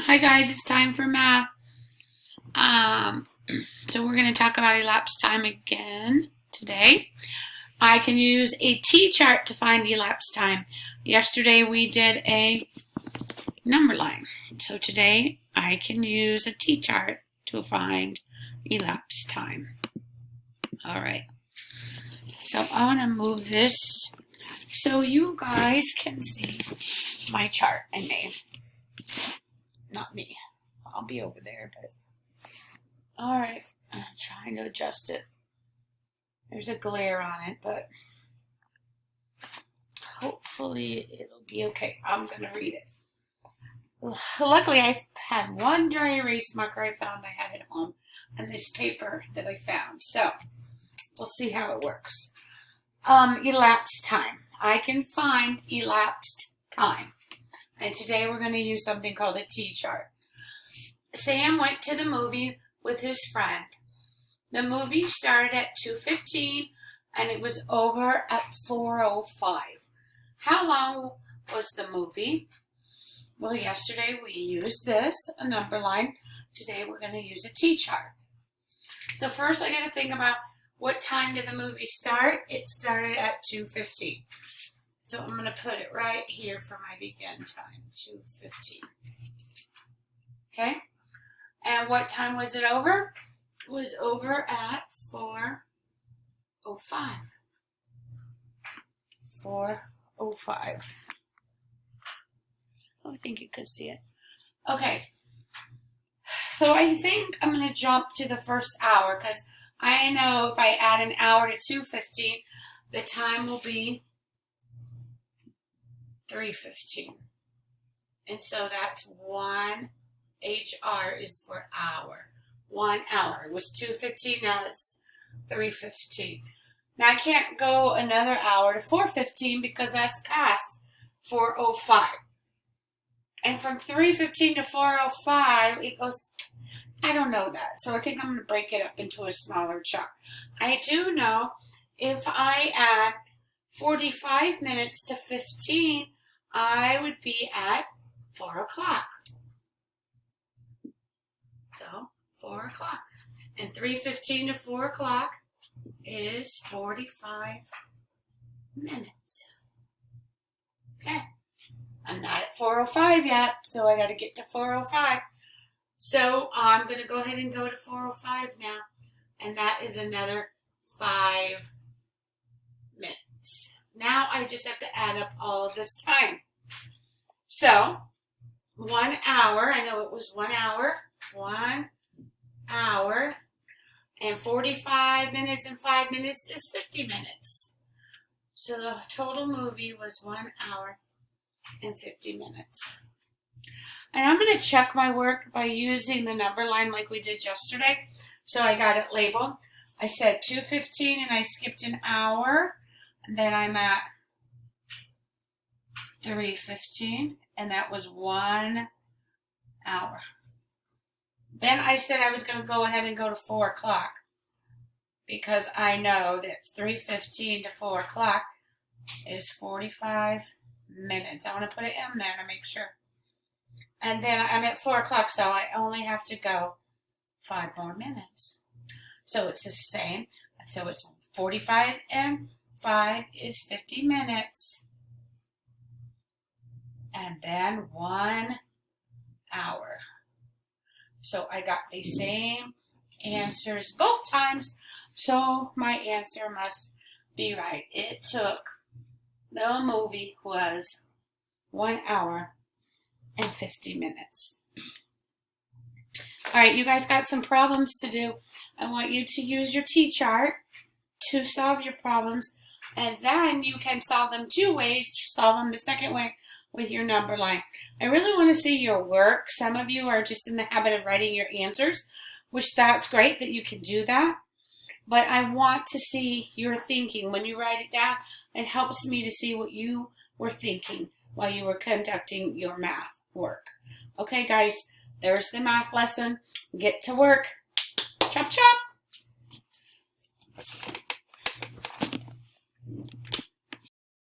Hi guys, it's time for math. So we're going to talk about elapsed time again today. I can use a T-chart to find elapsed time. Yesterday we did a number line. So today I can use a T-chart to find elapsed time. All right. So I want to move this so you guys can see my chart I made. Not me. I'll be over there, but all right. I'm trying to adjust it. There's a glare on it, but hopefully it'll be okay. I'm gonna read it. Luckily, I have one dry erase marker I found I had at home, and this paper that I found. So we'll see how it works. Elapsed time. I can find elapsed time. And today we're going to use something called a T-chart. Sam went to the movie with his friend. The movie started at 2:15 and it was over at 4:05. How long was the movie? Well, yesterday we used this, a number line. Today we're going to use a T-chart. So first I got to think about what time did the movie start? It started at 2:15. So I'm going to put it right here for my begin time, 2:15. Okay? And what time was it over? It was over at 4:05. 4:05. I think you could see it. Okay. So I think I'm going to jump to the first hour because I know if I add an hour to 2:15, the time will be 3:15. And so that's 1 HR is for hour. 1 hour. It was 2:15, now it's 3:15. Now I can't go another hour to 4:15 because that's past 4:05. And from 3:15 to 4:05, it goes, I don't know that. So I think I'm going to break it up into a smaller chunk. I do know if I add 45 minutes to 15, I would be at 4 o'clock. So 4 o'clock. And 3:15 to 4 o'clock is 45 minutes. Okay. I'm not at 4:05 yet, so I got to get to 4:05. So I'm going to go ahead and go to 4:05 now. And that is another 5 minutes. Now I just have to add up all of this time. So 1 hour, I know it was 1 hour. 1 hour. And 45 minutes and 5 minutes is 50 minutes. So the total movie was 1 hour and 50 minutes. And I'm going to check my work by using the number line like we did yesterday. So I got it labeled. I said 2:15 and I skipped an hour. And then I'm at 3:15 and that was 1 hour. Then I said I was going to go ahead and go to 4 o'clock because I know that 3:15 to 4 o'clock is 45 minutes. I want to put an M there to make sure. And then I'm at 4 o'clock, so I only have to go 5 more minutes. So it's the same. So it's 45 and 5 is 50 minutes. And then 1 hour. So I got the same answers both times. So my answer must be right. It took, the movie was 1 hour and 50 minutes. All right, you guys got some problems to do. I want you to use your T-chart to solve your problems. And then you can solve them 2 ways. Solve them the second way with your number line. I really want to see your work. Some of you are just in the habit of writing your answers, which that's great that you can do that. But I want to see your thinking. When you write it down, it helps me to see what you were thinking while you were conducting your math work. Okay, guys, there's the math lesson. Get to work. Chop, chop.